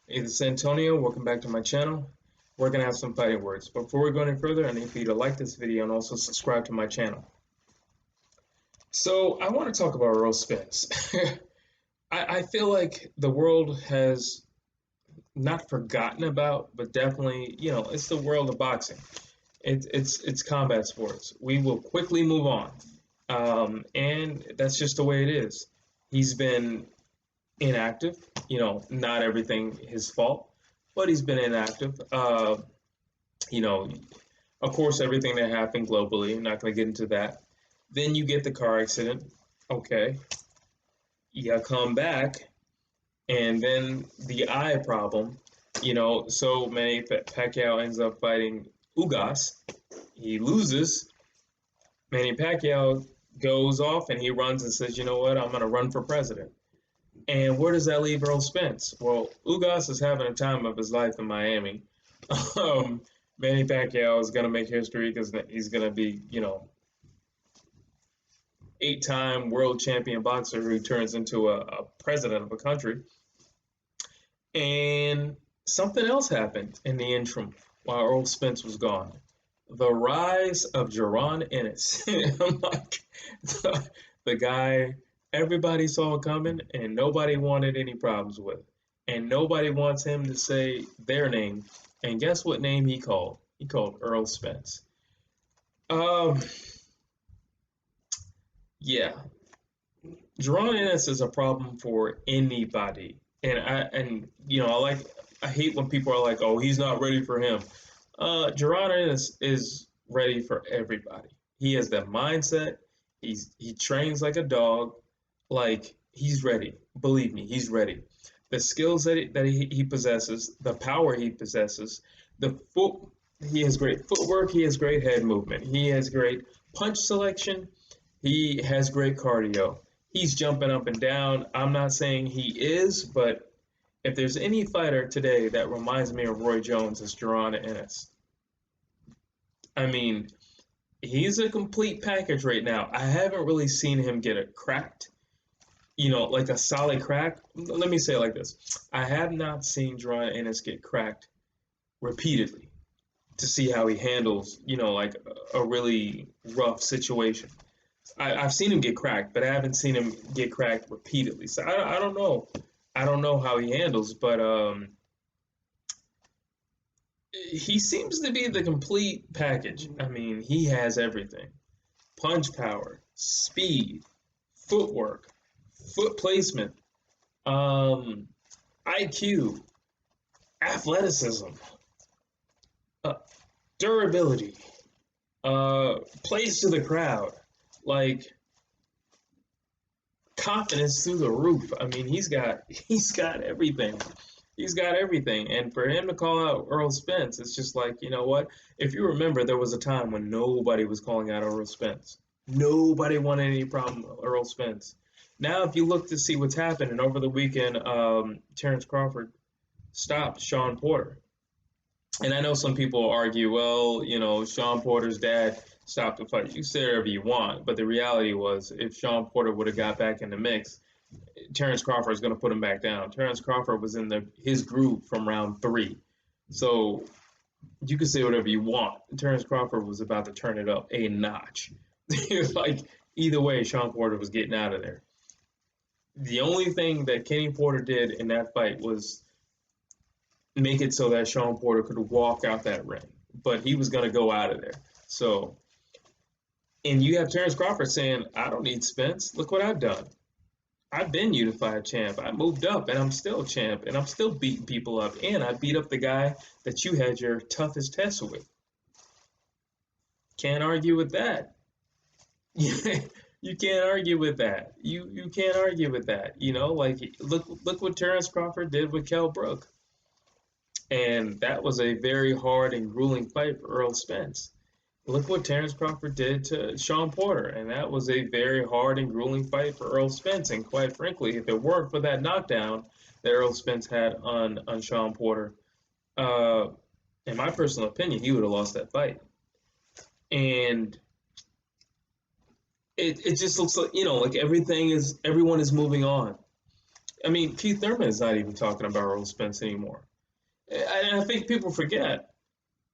Hey, this is Antonio. Welcome back to my channel. We're going to have some fighting words. Before we go any further, I need for you to like this video and also subscribe to my channel. So, I want to talk about Errol Spence. I feel like the world has not forgotten about, but definitely, it's the world of boxing. It's combat sports. We will quickly move on. And that's just the way it is. He's been inactive. Not everything his fault, but he's been inactive. You know, of course, everything that happened globally. I'm not going to get into that. Then you get the car accident. Okay, you come back, and then the eye problem. So Manny Pacquiao ends up fighting Ugas. He loses. Manny Pacquiao goes off and he runs and says, "You know what? I'm going to run for president." And where does that leave Errol Spence? Well, Ugas is having a time of his life in Miami. Um, Manny Pacquiao is going to make history because he's going to be, 8-time world champion boxer who turns into a president of a country. And something else happened in the interim while Errol Spence was gone. The rise of Jaron Ennis. I'm like, the guy everybody saw coming and nobody wanted any problems with. And nobody wants him to say their name. And guess what name he called? He called Errol Spence. Um, yeah, Jaron Ennis is a problem for anybody. I hate when people are like, "Oh, he's not ready for him." Jaron Ennis is ready for everybody. He has that mindset. He trains like a dog. Like he's ready. Believe me, he's ready. The skills that he possesses, the power he possesses, the foot he has great footwork, he has great head movement, he has great punch selection, he has great cardio. He's jumping up and down. I'm not saying he is, but if there's any fighter today that reminds me of Roy Jones, it's Jaron Ennis. I mean, he's a complete package right now. I haven't really seen him get it cracked, like a solid crack. Let me say it like this. I have not seen Jaron Ennis get cracked repeatedly to see how he handles, like a really rough situation. I've seen him get cracked, but I haven't seen him get cracked repeatedly. So I don't know. I don't know how he handles, but he seems to be the complete package. I mean, he has everything: punch power, speed, footwork, foot placement, um, IQ, athleticism, uh, durability, plays to the crowd, like confidence through the roof. I mean, he's got everything. He's got everything. And for him to call out Earl Spence, it's just like, you know what? If you remember, there was a time when nobody was calling out Earl Spence. Nobody wanted any problem with Earl Spence. Now, if you look to see what's happened, and over the weekend, Terrence Crawford stopped Sean Porter. And I know some people argue, well, Sean Porter's dad stopped the fight. You say whatever you want, but the reality was, if Sean Porter would have got back in the mix, Terrence Crawford is going to put him back down. Terrence Crawford was in his groove from round 3, so you can say whatever you want. Terrence Crawford was about to turn it up a notch. Like either way, Sean Porter was getting out of there. The only thing that Kenny Porter did in that fight was make it so that Sean Porter could walk out that ring, but he was going to go out of there. So, and you have Terrence Crawford saying, "I don't need Spence. Look what I've done. I've been unified champ. I moved up and I'm still champ and I'm still beating people up. And I beat up the guy that you had your toughest test with." Can't argue with that. You can't argue with that. You can't argue with that. Like look what Terrence Crawford did with Kell Brook. And that was a very hard and grueling fight for Earl Spence. Look what Terrence Crawford did to Sean Porter, and that was a very hard and grueling fight for Earl Spence. And quite frankly, if it weren't for that knockdown that Earl Spence had on Sean Porter, uh, in my personal opinion, he would have lost that fight. And it just looks like, like everyone is moving on. I mean, Keith Thurman is not even talking about Errol Spence anymore. I think people forget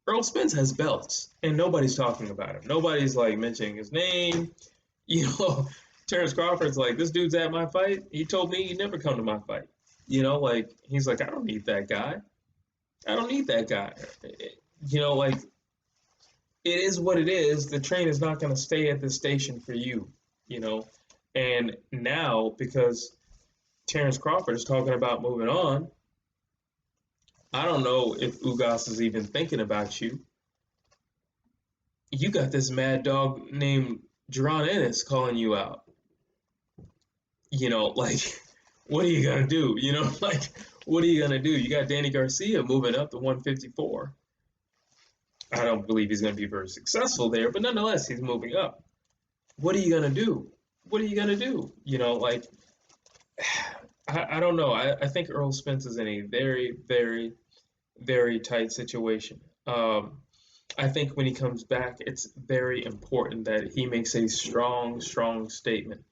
Errol Spence has belts, and nobody's talking about him. Nobody's like mentioning his name. You know, Terrence Crawford's like, this dude's at my fight. He told me he'd never come to my fight. You know, like he's like, I don't need that guy. I don't need that guy. You know, like it is what it is. The train is not going to stay at the station for you. You know, and now because Terrence Crawford is talking about moving on, I don't know if Ugas is even thinking about you. You got this mad dog named Jaron Ennis calling you out. You know, like, what are you gonna do? You know, like, what are you gonna do? You got Danny Garcia moving up to 154. I don't believe he's gonna be very successful there, but nonetheless, he's moving up. What are you gonna do? What are you gonna do? You know, like, I don't know. I think Errol Spence is in a very, very, very tight situation. I think when he comes back, it's very important that he makes a strong, strong statement.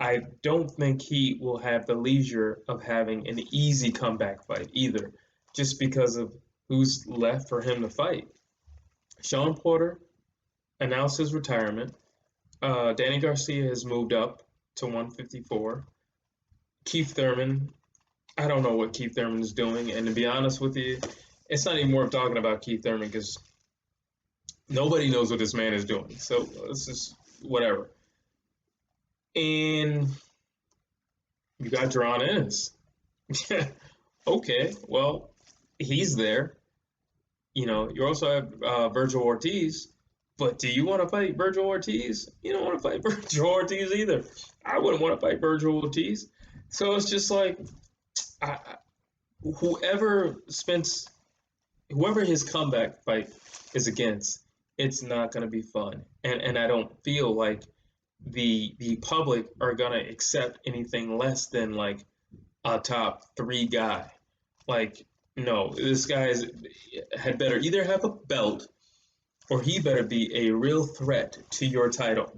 I don't think he will have the leisure of having an easy comeback fight either, just because of who's left for him to fight. Sean Porter announced his retirement. Danny Garcia has moved up to 154. Keith Thurman, I don't know what Keith Thurman is doing, and to be honest with you, it's not even worth talking about Keith Thurman because nobody knows what this man is doing. So it's just whatever. And you got Jaron Ennis. Okay, well, he's there. You know, you also have Virgil Ortiz. But do you want to fight Virgil Ortiz? You don't want to fight Virgil Ortiz either. I wouldn't want to fight Virgil Ortiz. So it's just like, I, whoever Spence, whoever his comeback fight is against, it's not going to be fun. And I don't feel like the public are going to accept anything less than like a top 3 guy. Like, no, this guy had better either have a belt or he better be a real threat to your title.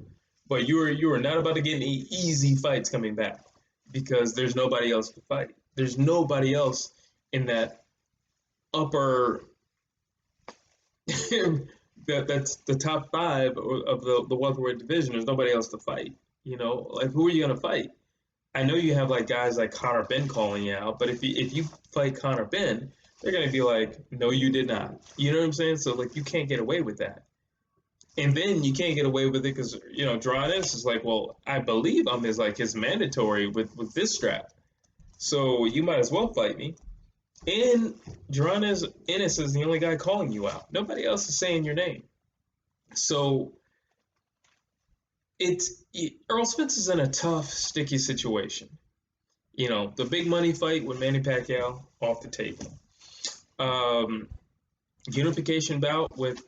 But you are not about to get any easy fights coming back because there's nobody else to fight. There's nobody else in that upper that's the top 5 of the welterweight division. There's nobody else to fight. You know, like who are you gonna fight? I know you have like guys like Conor Benn calling you out, but if you fight Conor Benn, they're gonna be like, no, you did not. You know what I'm saying? So like you can't get away with that. And then you can't get away with it because you know Jaron Ennis is like, well, I believe I'm his mandatory with this strap, so you might as well fight me. And Jaron Ennis is the only guy calling you out. Nobody else is saying your name. So Errol Spence is in a tough, sticky situation. You know, the big money fight with Manny Pacquiao off the table. Unification bout with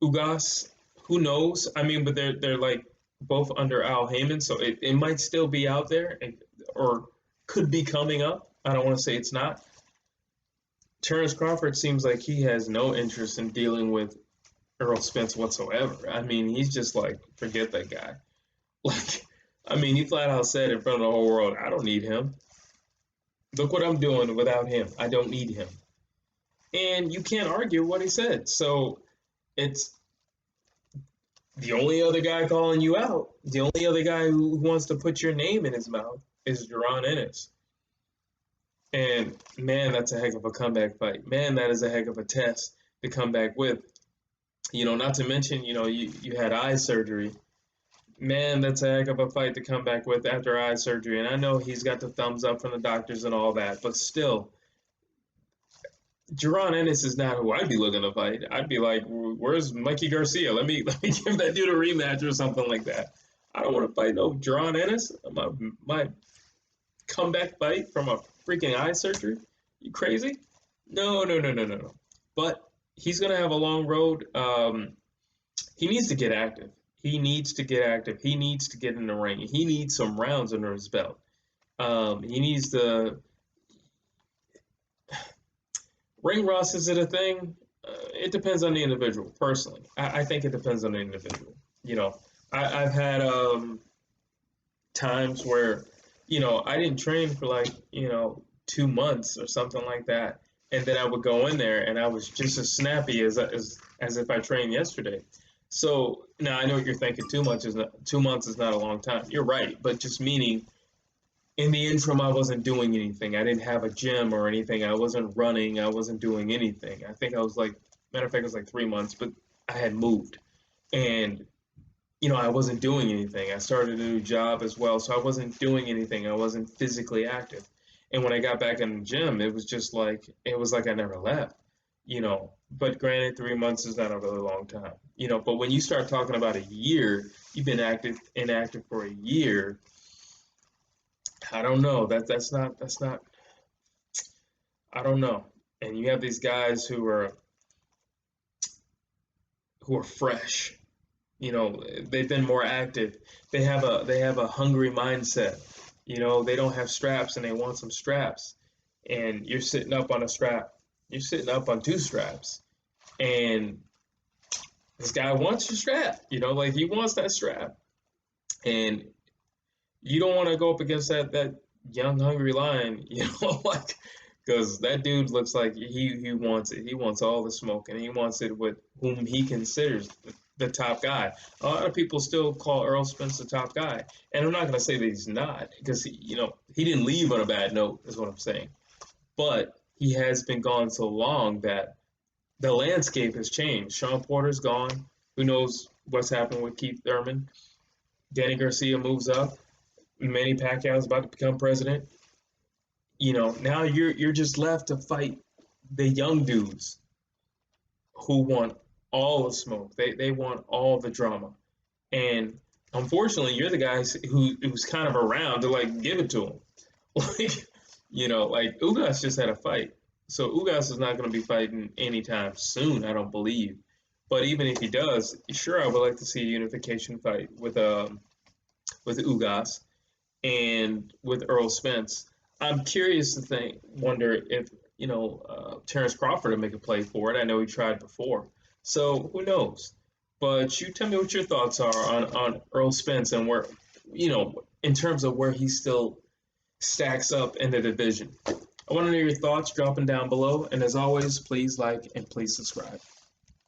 Ugas, who knows? I mean, but they're like both under Al Heyman, so it might still be out there or could be coming up. I don't want to say it's not. Terrence Crawford seems like he has no interest in dealing with Errol Spence whatsoever. I mean, he's just like, forget that guy. Like, I mean, he flat out said in front of the whole world, I don't need him. Look what I'm doing without him. I don't need him. And you can't argue what he said. So it's the only other guy calling you out, the only other guy who wants to put your name in his mouth is Jaron Ennis. And man, that's a heck of a comeback fight. Man, that is a heck of a test to come back with. You know, not to mention, you know, you had eye surgery. Man, that's a heck of a fight to come back with after eye surgery. And I know he's got the thumbs up from the doctors and all that, but still, Jaron Ennis is not who I'd be looking to fight. I'd be like, where's Mikey Garcia? Let me give that dude a rematch or something like that. I don't want to fight no Jaron Ennis. My comeback fight from a freaking eye surgery? You crazy? No. But he's gonna have a long road. He needs to get active. He needs to get active. He needs to get in the ring. He needs some rounds under his belt. He needs to. Ring rust, is it a thing? It depends on the individual, personally. I think it depends on the individual. You know, I've had times where, I didn't train for like, 2 months or something like that. And then I would go in there and I was just as snappy as if I trained yesterday. So now I know what you're thinking. 2 months is not a long time. You're right, but just meaning in the interim, I wasn't doing anything. I didn't have a gym or anything. I wasn't running. I wasn't doing anything. I think I was like, matter of fact, it was like 3 months, but I had moved. And I wasn't doing anything. I started a new job as well, so I wasn't doing anything. I wasn't physically active. And when I got back in the gym, it was like I never left, But granted, 3 months is not a really long time, But when you start talking about a year, you've been inactive for a year. I don't know. That's not. I don't know. And you have these guys who are fresh. They've been more active. They have a hungry mindset. They don't have straps and they want some straps. And you're sitting up on a strap. You're sitting up on two straps. And this guy wants your strap. Like he wants that strap. And you don't want to go up against that young hungry lion, like because that dude looks like he wants it. He wants all the smoke, and he wants it with whom he considers the top guy. A lot of people still call Errol Spence the top guy, and I'm not going to say that he's not because he didn't leave on a bad note, is what I'm saying. But he has been gone so long that the landscape has changed. Sean Porter's gone. Who knows what's happened with Keith Thurman? Danny Garcia moves up. Manny Pacquiao is about to become president. Now you're just left to fight the young dudes who want all the smoke. They want all the drama. And unfortunately, you're the guys who's kind of around to like give it to them. Like, like Ugas just had a fight. So Ugas is not going to be fighting anytime soon, I don't believe. But even if he does, sure, I would like to see a unification fight with Ugas and with Errol Spence. I'm curious to wonder if Terrence Crawford will make a play for it. I know he tried before, so who knows? But you tell me what your thoughts are on Errol Spence and where, in terms of where he still stacks up in the division. I want to know your thoughts. Drop them down below, and as always, please like and please subscribe.